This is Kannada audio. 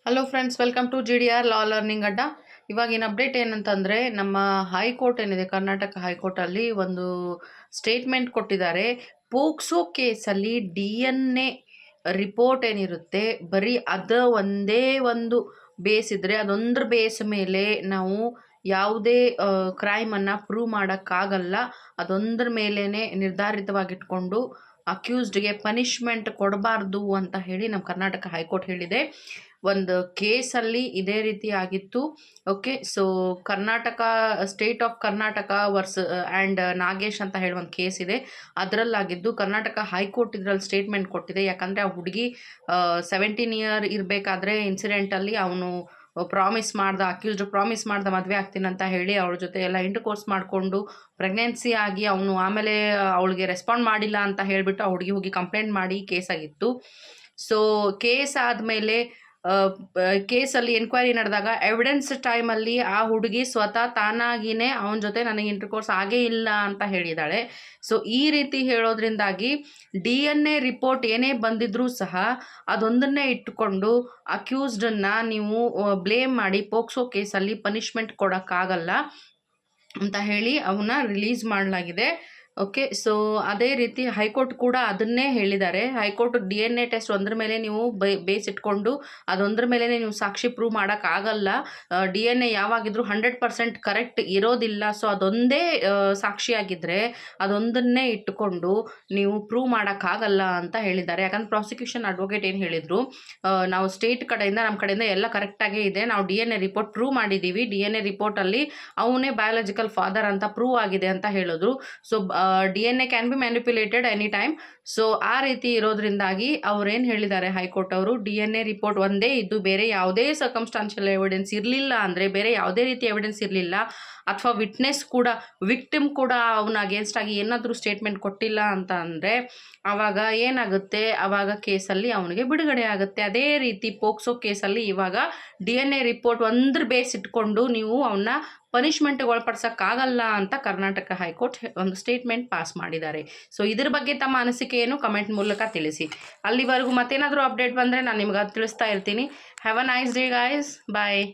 Hello friends, welcome to GDR law learning ಅಡ್ಡ. ಇವಾಗಿನ ಅಪ್ಡೇಟ್ ಏನಂತಂದರೆ, ನಮ್ಮ ಹೈಕೋರ್ಟ್ ಏನಿದೆ, ಕರ್ನಾಟಕ ಹೈಕೋರ್ಟಲ್ಲಿ ಒಂದು ಸ್ಟೇಟ್ಮೆಂಟ್ ಕೊಟ್ಟಿದ್ದಾರೆ. ಪೋಕ್ಸೋ ಕೇಸಲ್ಲಿ DNA ರಿಪೋರ್ಟ್ ಏನಿರುತ್ತೆ, ಬರೀ ಒಂದೇ ಒಂದು ಬೇಸ್ ಇದ್ದರೆ, ಅದೊಂದ್ರ ಬೇಸ್ ಮೇಲೆ ನಾವು ಯಾವುದೇ ಕ್ರೈಮನ್ನು ಪ್ರೂವ್ ಮಾಡೋಕ್ಕಾಗಲ್ಲ. ಅದೊಂದ್ರ ಮೇಲೇ ನಿರ್ಧಾರಿತವಾಗಿಟ್ಕೊಂಡು ಅಕ್ಯೂಸ್ಡ್ಗೆ ಪನಿಷ್ಮೆಂಟ್ ಕೊಡಬಾರ್ದು ಅಂತ ಹೇಳಿ ನಮ್ಮ ಕರ್ನಾಟಕ ಹೈಕೋರ್ಟ್ ಹೇಳಿದೆ. ಒಂದು ಕೇಸಲ್ಲಿ ಇದೇ ರೀತಿ ಆಗಿತ್ತು. Okay, so Karnataka state of Karnataka and Nagesh ಅಂತ ಹೇಳಿ ಒಂದು ಕೇಸ್ ಇದೆ. ಅದರಲ್ಲಾಗಿದ್ದು ಕರ್ನಾಟಕ ಹೈಕೋರ್ಟ್ ಇದರಲ್ಲಿ ಸ್ಟೇಟ್ಮೆಂಟ್ ಕೊಟ್ಟಿದೆ. ಯಾಕಂದರೆ ಆ ಹುಡುಗಿ 17 ಇಯರ್ ಇರಬೇಕಾದ್ರೆ ಇನ್ಸಿಡೆಂಟಲ್ಲಿ ಅವನು ಅಕ್ಯೂಸ್ಡ್ ಪ್ರಾಮಿಸ್ ಮಾಡ್ದ ಮದುವೆ ಆಗ್ತೀನಿ ಅಂತ ಹೇಳಿ ಅವಳ ಜೊತೆ ಎಲ್ಲ ಇಂಟರ್ಕೋರ್ಸ್ ಮಾಡಿಕೊಂಡು ಪ್ರೆಗ್ನೆನ್ಸಿ ಆಗಿ ಅವನು ಆಮೇಲೆ ಅವಳಿಗೆ ರೆಸ್ಪಾಂಡ್ ಮಾಡಿಲ್ಲ ಅಂತ ಹೇಳಿಬಿಟ್ಟು ಆ ಹುಡುಗಿ ಹೋಗಿ ಕಂಪ್ಲೇಂಟ್ ಮಾಡಿ ಕೇಸ್ ಆಗಿತ್ತು. ಸೊ ಕೇಸ್ ಆದಮೇಲೆ ಕೇಸಲ್ಲಿ ಎನ್ಕ್ವೈರಿ ನಡೆದಾಗ ಎವಿಡೆನ್ಸ್ ಟೈಮಲ್ಲಿ ಆ ಹುಡುಗಿ ಸ್ವತಃ ತಾನಾಗಿಯೇ ಅವನ ಜೊತೆ ನನಗೆ ಇಂಟರ್ಕೋರ್ಸ್ ಆಗೇ ಇಲ್ಲ ಅಂತ ಹೇಳಿದ್ದಾಳೆ. ಸೊ ಈ ರೀತಿ ಹೇಳೋದ್ರಿಂದಾಗಿ DNA ರಿಪೋರ್ಟ್ ಏನೇ ಬಂದಿದ್ರೂ ಸಹ ಅದೊಂದನ್ನೇ ಇಟ್ಟುಕೊಂಡು ಅಕ್ಯೂಸ್ಡನ್ನು ನೀವು ಬ್ಲೇಮ್ ಮಾಡಿ ಪೋಕ್ಸೋ ಕೇಸಲ್ಲಿ ಪನಿಷ್ಮೆಂಟ್ ಕೊಡೋಕ್ಕಾಗಲ್ಲ ಅಂತ ಹೇಳಿ ಅವನ್ನ ರಿಲೀಸ್ ಮಾಡಲಾಗಿದೆ. ಓಕೆ, ಸೊ ಅದೇ ರೀತಿ ಹೈಕೋರ್ಟ್ ಕೂಡ ಅದನ್ನೇ ಹೇಳಿದ್ದಾರೆ. ಹೈಕೋರ್ಟ್ DNA ಟೆಸ್ಟ್ ಒಂದ್ರ ಮೇಲೆ ನೀವು ಬೇಸ್ ಇಟ್ಕೊಂಡು ಅದೊಂದ್ರ ಮೇಲೆ ನೀವು ಸಾಕ್ಷಿ ಪ್ರೂವ್ ಮಾಡೋಕ್ಕಾಗಲ್ಲ. DNA ಯಾವಾಗಿದ್ರೂ 100% ಕರೆಕ್ಟ್ ಇರೋದಿಲ್ಲ. ಸೊ ಅದೊಂದೇ ಸಾಕ್ಷಿಯಾಗಿದ್ದರೆ ಅದೊಂದನ್ನೇ ಇಟ್ಟುಕೊಂಡು ನೀವು ಪ್ರೂವ್ ಮಾಡೋಕ್ಕಾಗಲ್ಲ ಅಂತ ಹೇಳಿದ್ದಾರೆ. ಯಾಕಂದ್ರೆ ಪ್ರಾಸಿಕ್ಯೂಷನ್ ಅಡ್ವೊಕೇಟ್ ಏನು ಹೇಳಿದರು, ನಾವು ಸ್ಟೇಟ್ ಕಡೆಯಿಂದ ನಮ್ಮ ಕಡೆಯಿಂದ ಎಲ್ಲ ಕರೆಕ್ಟಾಗೇ ಇದೆ, ನಾವು DNA ರಿಪೋರ್ಟ್ ಪ್ರೂವ್ ಮಾಡಿದ್ದೀವಿ, DNA ರಿಪೋರ್ಟಲ್ಲಿ ಅವನೇ ಬಯಾಲಜಿಕಲ್ ಫಾದರ್ ಅಂತ ಪ್ರೂವ್ ಆಗಿದೆ ಅಂತ ಹೇಳಿದ್ರು. So DNA can be manipulated any time. So ಆ ರೀತಿ ಇರೋದ್ರಿಂದಾಗಿ ಅವ್ರೇನು ಹೇಳಿದ್ದಾರೆ ಹೈಕೋರ್ಟ್ ಅವರು, DNA ರಿಪೋರ್ಟ್ ಒಂದೇ ಇದ್ದು ಬೇರೆ ಯಾವುದೇ ಸರ್ಕಮ್ಸ್ಟಾನ್ಷಿಯಲ್ ಎವಿಡೆನ್ಸ್ ಇರಲಿಲ್ಲ ಅಂದರೆ, ಬೇರೆ ಯಾವುದೇ ರೀತಿ ಎವಿಡೆನ್ಸ್ ಇರಲಿಲ್ಲ, ಅಥವಾ ವಿಟ್ನೆಸ್ ಕೂಡ ವಿಕ್ಟಿಮ್ ಕೂಡ ಅವನ ಅಗೇನ್ಸ್ಟ್ ಆಗಿ ಏನಾದರೂ ಸ್ಟೇಟ್ಮೆಂಟ್ ಕೊಟ್ಟಿಲ್ಲ ಅಂತ ಅಂದರೆ ಆವಾಗ ಏನಾಗುತ್ತೆ, ಆವಾಗ ಕೇಸಲ್ಲಿ ಅವನಿಗೆ ಬಿಡುಗಡೆ ಆಗುತ್ತೆ. ಅದೇ ರೀತಿ ಪೋಕ್ಸೋ ಕೇಸಲ್ಲಿ ಇವಾಗ DNA ರಿಪೋರ್ಟ್ ಒಂದ್ರ ಬೇಸ್ ಇಟ್ಕೊಂಡು ನೀವು ಅವನ್ನ ಪನಿಷ್ಮೆಂಟ್ಗೆ ಒಳಪಡಿಸೋಕ್ಕಾಗಲ್ಲ ಅಂತ ಕರ್ನಾಟಕ ಹೈಕೋರ್ಟ್ ಒಂದು ಸ್ಟೇಟ್ಮೆಂಟ್ ಪಾಸ್ ಮಾಡಿದ್ದಾರೆ. ಸೊ ಇದ್ರ ಬಗ್ಗೆ ತಮ್ಮ ಅನಿಸಿಕೆಯನ್ನು ಕಮೆಂಟ್ ಮೂಲಕ ತಿಳಿಸಿ. ಅಲ್ಲಿವರೆಗೂ ಮತ್ತೇನಾದರೂ ಅಪ್ಡೇಟ್ ಬಂದರೆ ನಾನು ನಿಮ್ಗೆ ತಿಳಿಸ್ತಾ ಇರ್ತೀನಿ. Have a nice day guys, bye.